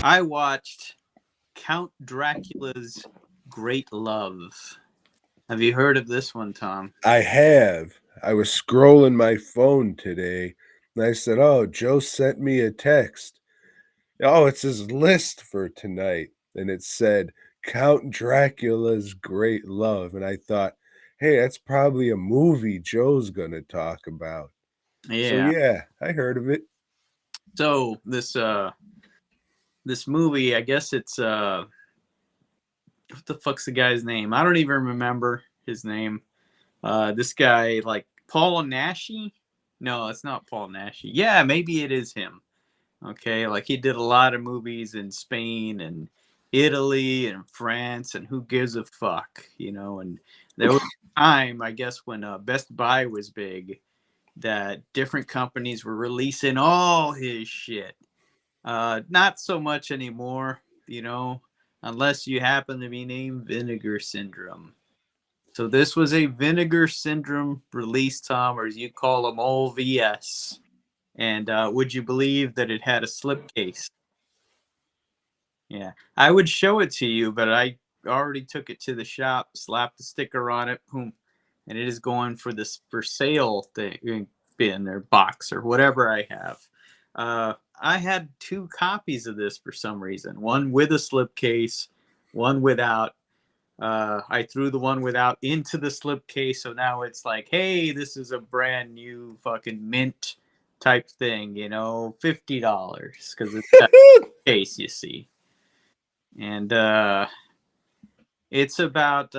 I watched Count Dracula's Great Love. Have you heard of this one, Tom? I have. I was scrolling my phone today and I said, "Oh, Joe sent me a text. Oh, it's his list for tonight." And it said, Count Dracula's Great Love. And I thought, hey, that's probably a movie Joe's going to talk about. So, Yeah. yeah, I heard of it. So this movie, I guess it's what the fuck's the guy's name? I don't even remember his name. This guy, like Paul Naschy? No, it's not Paul Naschy. Yeah, maybe it is him. Okay, like he did a lot of movies in Spain and Italy and France, and who gives a fuck, you know? And there was a time, I guess, when Best Buy was big, that different companies were releasing all his shit. Not so much anymore, you know, unless you happen to be named Vinegar Syndrome. So this was a Vinegar Syndrome release, Tom, or as you call them, all VS. And would you believe that it had a slipcase? Yeah, I would show it to you, but I already took it to the shop, slapped the sticker on it, boom, and it is going for this for sale thing, bin or box or whatever I have. I had two copies of this for some reason, one with a slipcase, one without. I threw the one without into the slipcase, so now it's like, hey, this is a brand new fucking mint type thing, you know, $50 because it's got a case, you see. And it's about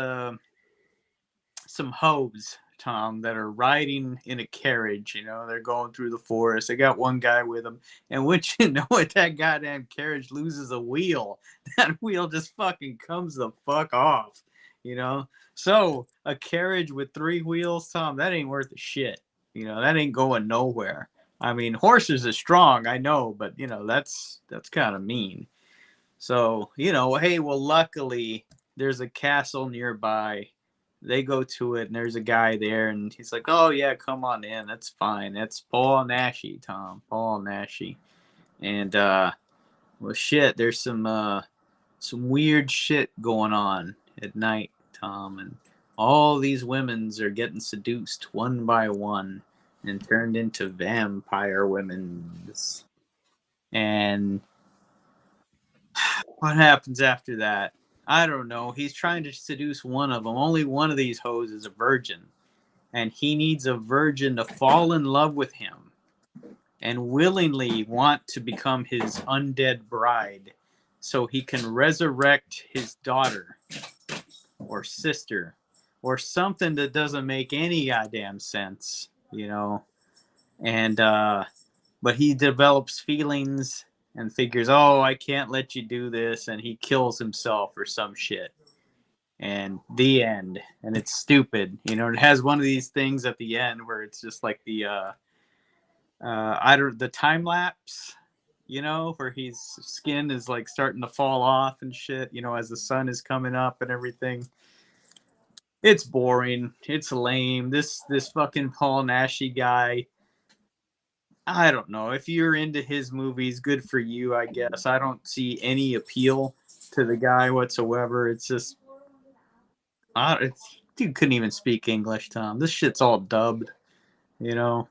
some hoes, Tom, that are riding in a carriage. You know, they're going through the forest. They got one guy with them, and once you know it, that goddamn carriage loses a wheel. That wheel just fucking comes the fuck off. You know, so a carriage with three wheels, Tom, that ain't worth a shit. You know, that ain't going nowhere. I mean, horses are strong, I know, but you know that's kind of mean. So, you know, hey, well, luckily there's a castle nearby. They go to it, and there's a guy there, and he's like, "Oh yeah, come on in. That's fine. That's Paul Naschy, Tom. Paul Naschy." And well, shit, there's some weird shit going on at night, Tom, and all these women's are getting seduced one by one and turned into vampire women's. And what happens after that? I don't know. He's trying to seduce one of them. Only one of these hoes is a virgin. And he needs a virgin to fall in love with him and willingly want to become his undead bride so he can resurrect his daughter or sister or something that doesn't make any goddamn sense, you know? And but he develops feelings and figures, oh, I can't let you do this, and he kills himself or some shit. And the end, and it's stupid, you know. It has one of these things at the end where it's just like I don't the time lapse, you know, where his skin is like starting to fall off and shit, you know, as the sun is coming up and everything. It's boring. It's lame. This fucking Paul Naschy guy, I don't know. If you're into his movies, good for you, I guess. I don't see any appeal to the guy whatsoever. It's just, dude couldn't even speak English, Tom. This shit's all dubbed, you know.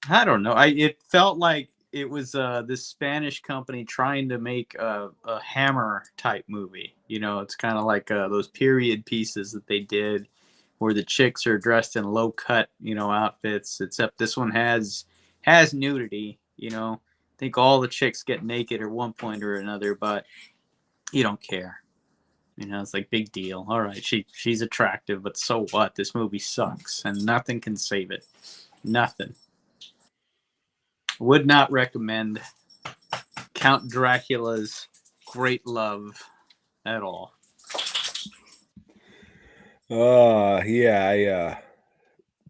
I don't know. It felt like it was this Spanish company trying to make a Hammer type movie. You know, it's kind of like those period pieces that they did, where the chicks are dressed in low cut, you know, outfits. Except this one has nudity. You know, I think all the chicks get naked at one point or another, but you don't care. You know, it's like big deal. All right, she's attractive, but so what? This movie sucks, and nothing can save it. Nothing. Would not recommend Count Dracula's Great Love at all. Yeah, I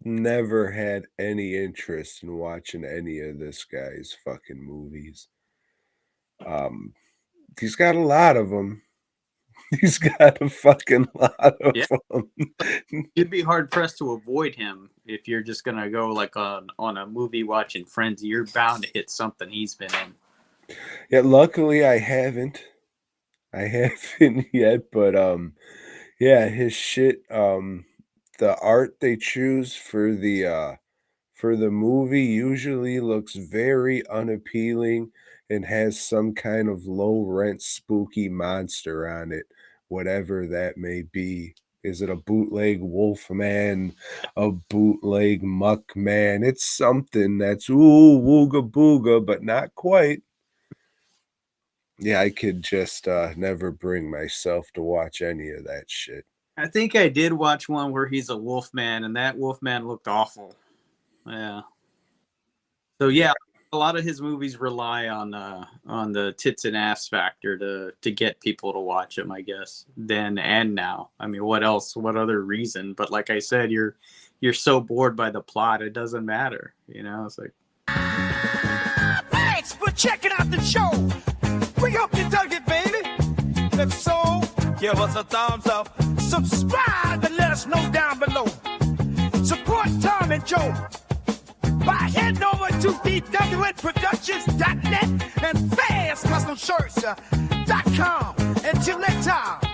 never had any interest in watching any of this guy's fucking movies. Um, he's got a lot of them. He's got a fucking lot of Yeah, them. you'd be hard pressed to avoid him if you're just gonna go like on a movie watching frenzy. You're bound to hit something he's been in. Yeah, luckily I haven't. I haven't yet, but, yeah, his shit, the art they choose for the movie usually looks very unappealing and has some kind of low rent spooky monster on it, whatever that may be. Is it a bootleg Wolfman, a bootleg Muckman? It's something that's ooh wooga booga, but not quite. Yeah, I could just never bring myself to watch any of that shit. I think I did watch one where he's a wolf man, and that wolf man looked awful. Yeah. So Yeah. yeah, a lot of his movies rely on the tits and ass factor to get people to watch him, I guess. Then and now. I mean, what else? What other reason? But like I said, you're so bored by the plot, it doesn't matter. You know, it's like Thanks for checking out the show. We hope you dug it, baby. If so, give us a thumbs up. Subscribe and let us know down below. Support Tom and Joe by heading over to dwnproductions.net and fastcustomshirts.com. Until next time.